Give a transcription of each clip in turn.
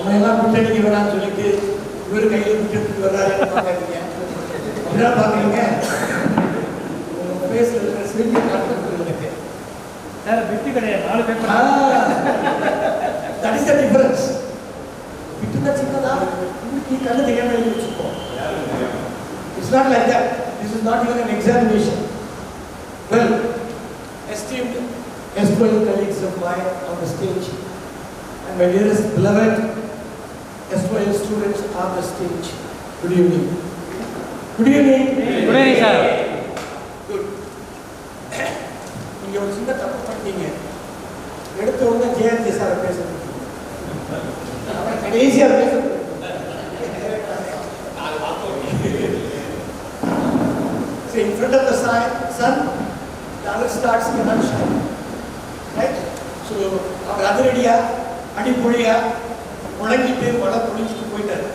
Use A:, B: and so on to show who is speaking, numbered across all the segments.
A: நம்மளெல்லாம் விட்டடிக்க வேணாம்னு சொல்லிட்டு இவர் கையில் விட்டு வர்றாருன்னு பார்க்காதீங்க. அப்படிதான் பார்க்குறீங்க. உங்கள் பேசுகிற இருக்கிற சிறிய காட்டுறது எனக்கு
B: சார் விட்டு கிடையாது 4 paper.
A: That is the difference. விட்டுனா சின்னதா இன்னைக்கு கண்ணு தெரியாம எழுதி வச்சுப்போம். It's not like that. This is not even an examination. Well, esteemed SYL colleagues of mine on the stage and my dearest beloved SYL students on the stage. Good evening. Good evening.
B: Good evening, sir.
A: Good. நீங்க ஒரு சின்ன தப்பு பண்ணீங்க. எடுத்த உடனே Jayanthi sir பேசுறது. அவன் கடைசியா பேசுறது. So in front of the sun, the other starts cannot shine. Right? So அவர் அதிரடியா அடிப்பொழியா உணங்கிட்டு மழை பொழிஞ்சிட்டு போயிட்டாரு.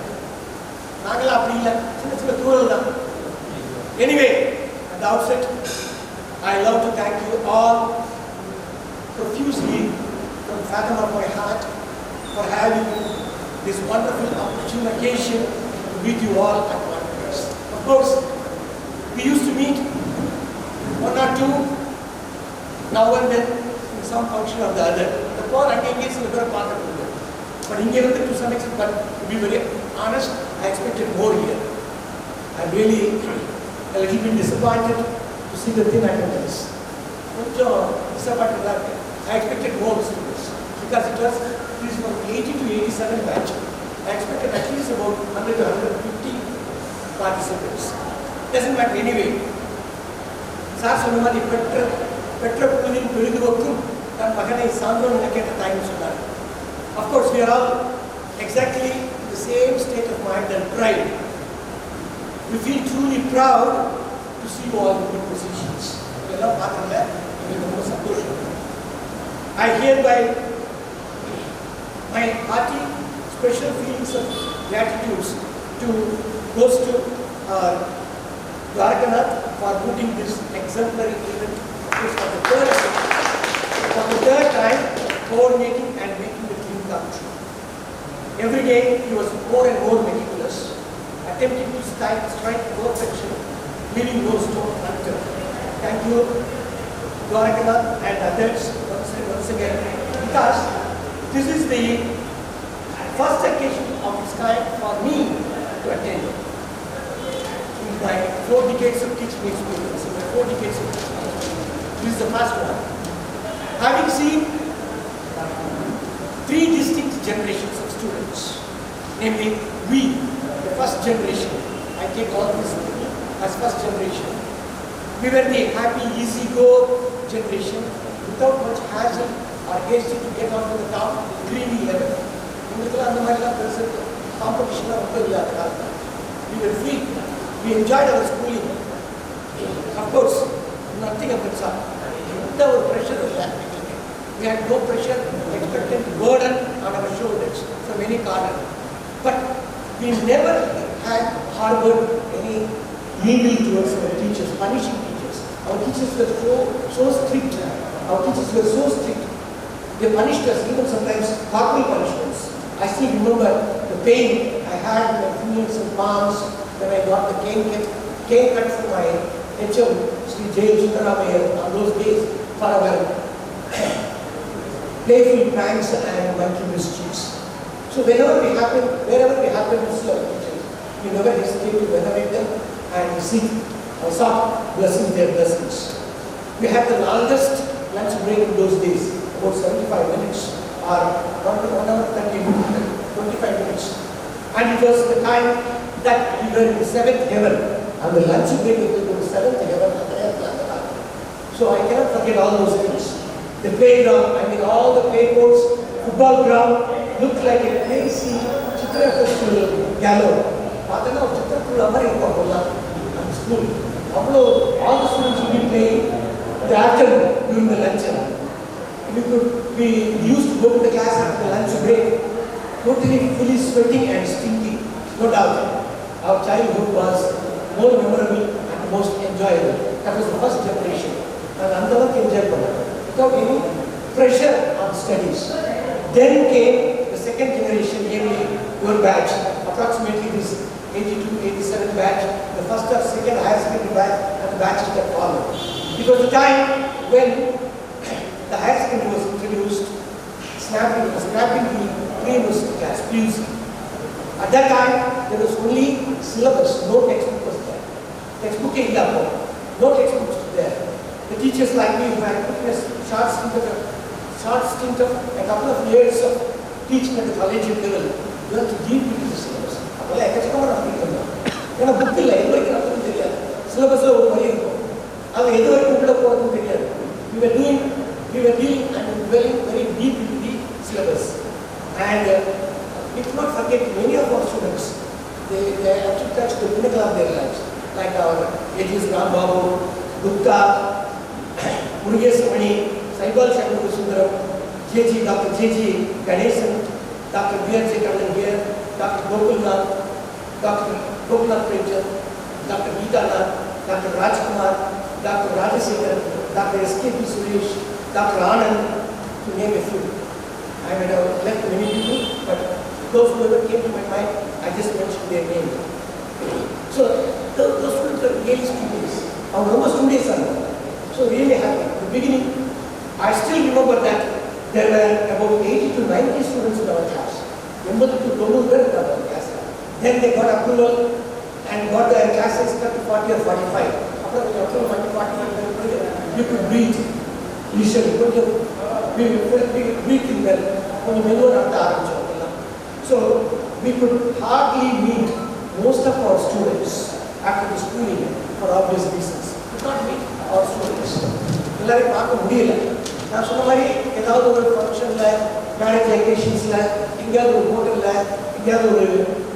A: நாங்களாம் அப்படி இல்லை, சின்ன சின்ன தூரல் தான். Anyway, at the outset, I love to thank you all profusely from the fathom of my heart for having this wonderful occasion to meet you all at one place. Of course, we used to meet one or two now and then in some function or the other. The poor engaged in the part of it. But in here, to some extent, but to be very honest, I expected more here. I'm really a little bit disappointed to see the thin attendance. Disappointed that I expected more students because it was from 80 to 87 batch. I expected at least about 100 to 150 participants. Doesn't matter anyway. Sir, so many better pulling Puridukum than Magana is Sandro and at a time. Of course, we are all exactly the same state of mind and pride. We feel truly proud to see you all in good positions. We are not part of that. We are the most supportive. I hereby my hearty special feelings of gratitude goes to Dwarkanath for putting this exemplary event for the third time, coordinating and making the dream come true. Every day he was more and more meticulous, attempting to strike perfection, leaving no stone unturned. Thank you, Dwarkanath and others once again, because this is the first occasion of its kind for me to attend. In my 4 decades of teaching experience, this is the first one. Having seen 3 distinct generations of students, namely we, the first generation, I take all this as first generation. We were the happy, easy-go generation without much hassle or hasty to get onto the top creamy level. Competition. We were free. We enjoyed our schooling. Of course, nothing of that sort. Without pressure of that. We had no pressure, expectant burden on our shoulders from any corner. But we never had harbored any evil towards our teachers, punishing teachers. Our teachers were so strict. They punished us, even sometimes corporal punishments. I still remember the pain I had in my fingers and palms when I got the cane cut from my HM, Shri on those days for our playful pranks and monkey mischiefs. So wherever we happen to see our teachers, we never hesitate to venerate them and seek or sought their blessings. We had the longest lunch break in those days, about 75 minutes or 1 hour 25 minutes. And it was the time that we were in the 7th heaven, and the lunch break was in the 7th heaven. So I cannot forget all those things. The playground, all the play courts, football ground looked like a crazy Chitra festival gallery. At school, all the students would be playing the afternoon during the lunch. We used to go to the class after the lunch break, totally fully sweating and stinking. No doubt, our childhood was more memorable and most enjoyable. That was the first generation. And another enjoyable without any pressure on studies. Then came the second second generation, namely your batch, approximately this 82, 87 batch, the first or second higher secondary batch, and the batches that follow. It was the time when the higher secondary was introduced, snapping the pre-university class, PUC. At that time, there was only syllabus, no textbook was there. Textbook in no textbooks was there. The teachers like me who had put in a short stint of a couple of years of teaching at the collegiate level, you have to deep into the syllabus. ஏன்னா book இல்லை எது வைக்கிறாங்கன்னு தெரியாது சிலபஸில் ஒரு வழி இருக்கும் அது எது வரைக்கும் உள்ள போகிறதுன்னு தெரியாது we were dealing and dwelling very deep into the syllabus. And we could not forget many of our students, they actually touched the pinnacle of their lives, like our HSS Babu, Gupta, Murugesamani, Saibal Sundaram, Dr. JG Ganesan, Dr. B.R.J. Kandan here, Dr. Gopinath Premchand, Dr. Geeta Nath, Dr. Rajkumar, Dr. Rajasekhar, Dr. S.K.P. Suresh, Dr. Anand, to name a few. I might have left many people, but those who ever came to my mind, I just mentioned their name. So those students are really students. Almost 2 days ago. So really happy. In the beginning, I still remember that there were about 80 to 90 students in our class. Remember to Thanuja were in our class. Then they got approval and got their class size cut to 40 or 45. After the approval, 45, you could breathe. Usually, we breathe in well. So we could hardly meet most of our students after the schooling for obvious reasons. We could not meet our students. எல்லாரையும் பார்க்க முடியல. நான் சொன்ன மாதிரி ஏதாவது ஒரு ஃபங்க்ஷன்ல, marriage வெக்கேஷன்ஸ்ல, எங்கேயாவது ஒரு ஹோட்டல்ல, எங்கேயாவது ஒரு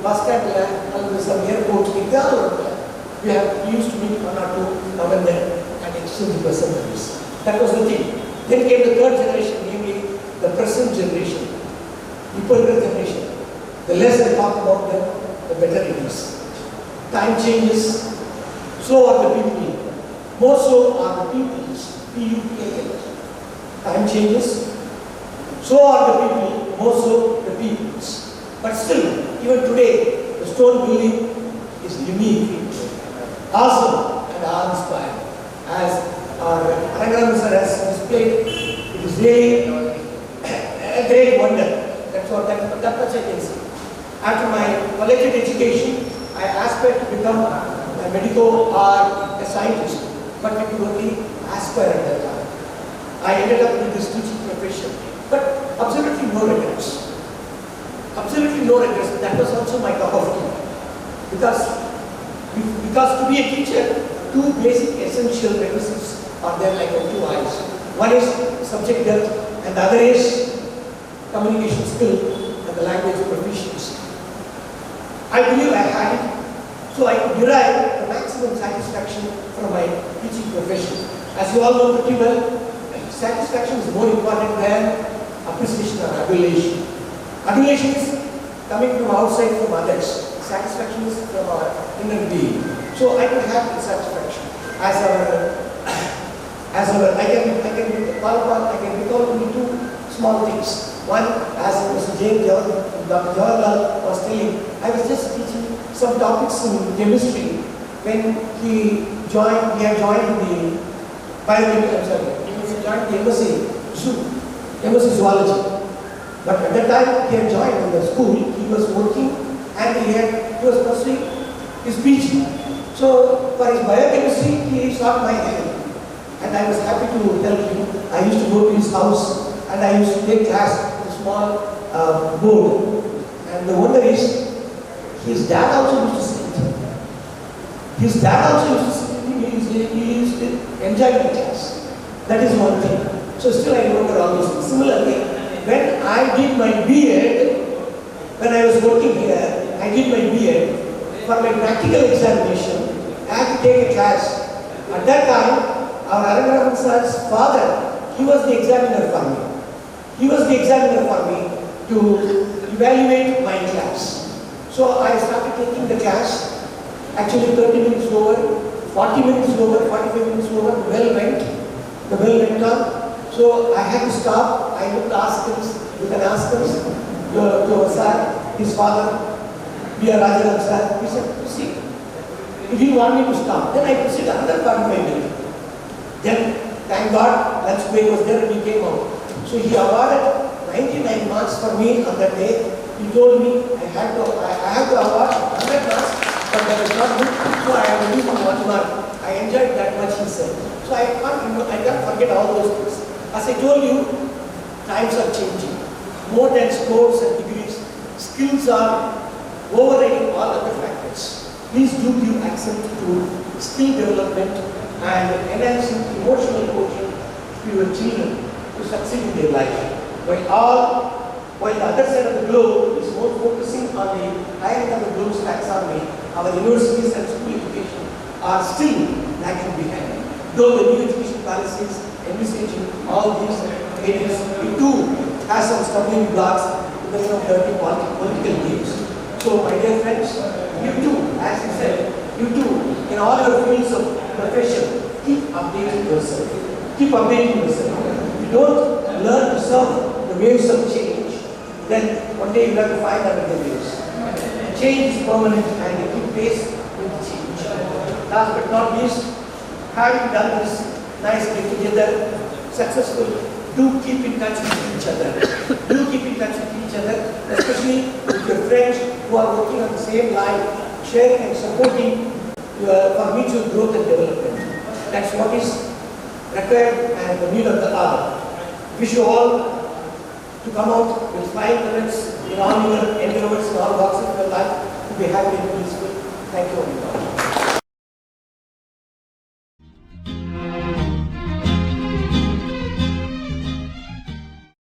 A: பஸ் ஸ்டாண்ட்ல, அல்லது சம் ஏர்போர்ட், எங்கேயாவது ஒரு இடத்துல we used to meet 1 or 2 now and then and exchange pleasantries. That was the thing. Then came the third generation, namely the present generation, people generation. The less I talk about them, the better it is. Time changes, so are the people. More so are the peoples. P-U-P-A-L. Time changes, so are the people. More so the peoples. But still, even today, the stone building is unique, awesome, and awe-inspiring. As our Arangaram sir has displayed, it is really a great wonder. That's that much I can say. After my collegiate education, I aspired to become a medico or a scientist, but I could only aspire at that time. I ended up with this teaching profession, but absolutely no regrets. Absolutely no regrets. That was also my cup of tea. Because to be a teacher, 2 basic essential requisites are there like on 2 eyes. One is subject depth, and the other is communication skill and the language proficiency. I believe I had it, so I could derive the maximum satisfaction from my teaching profession. As you all know pretty well, satisfaction is more important than appreciation or adulation. Adulation is coming from outside, from others. Satisfaction is from our inner being. So I could have the satisfaction. I can recall only 2 small things. One, as Mr. Dr. Jawaharlal was telling, I was just teaching some topics in chemistry when he had joined the MSc Zoology. But at that time he had joined in the school, he was working and he was pursuing his PG. So for his biochemistry, he sought my help. And I was happy to help him. I used to go to his house and I used to take class with a small board. And the wonder is, his dad also used to sit. He used to enjoy the class. That is one thing. So still I remember all those things. Similarly, when I did my B.Ed, when I was working here, I did my B.Ed. For my practical examination, I had to take a class. At that time, our Arangaram sir's father, he was the examiner for me. He was the examiner for me to evaluate my class. So I started taking the class, actually 30 minutes over, 40 minutes over, 45 minutes over, the bell went on. So I had to stop, I looked askers, you can ask us, to our sir, his father, B.R. Rajaram sir. He said, proceed. He didn't want me to stop. Then I proceeded another 45 minutes. Then, thank God, lunch break was there and he came out. So he awarded 99 marks for me on that day. He told me I have to award 100 marks, but that was not good. So I have reduced to 1 mark. I enjoyed that much, he said. So I can't forget all those things. As I told you, times are changing. More than scores and degrees, skills are overriding all other factors. Please do give accent to skill development and enhancing emotional coaching to your children to succeed in their life. While the other side of the globe is more focusing on the higher end of the globe's taxonomy, our universities and school education are still lagging behind. Though the new education policies envisaging all these areas, it too has some stumbling blocks because of dirty political games. So, my dear friends, you too, as you said, you too, in all your fields of profession, keep updating yourself. Keep updating yourself. If you don't learn to surf the waves of change, then one day you have to find another waves. Change is permanent and you keep pace with change. Last but not least, having done this nice get together, successful, do keep in touch with each other. Do keep in touch with each other, especially with your friends who are working on the same line, sharing and supporting for mutual growth and development. That's what is required and the need of the hour. Wish you all to come out with flying colors in all your endeavors, in all walks of your life, to be happy and peaceful. Thank you.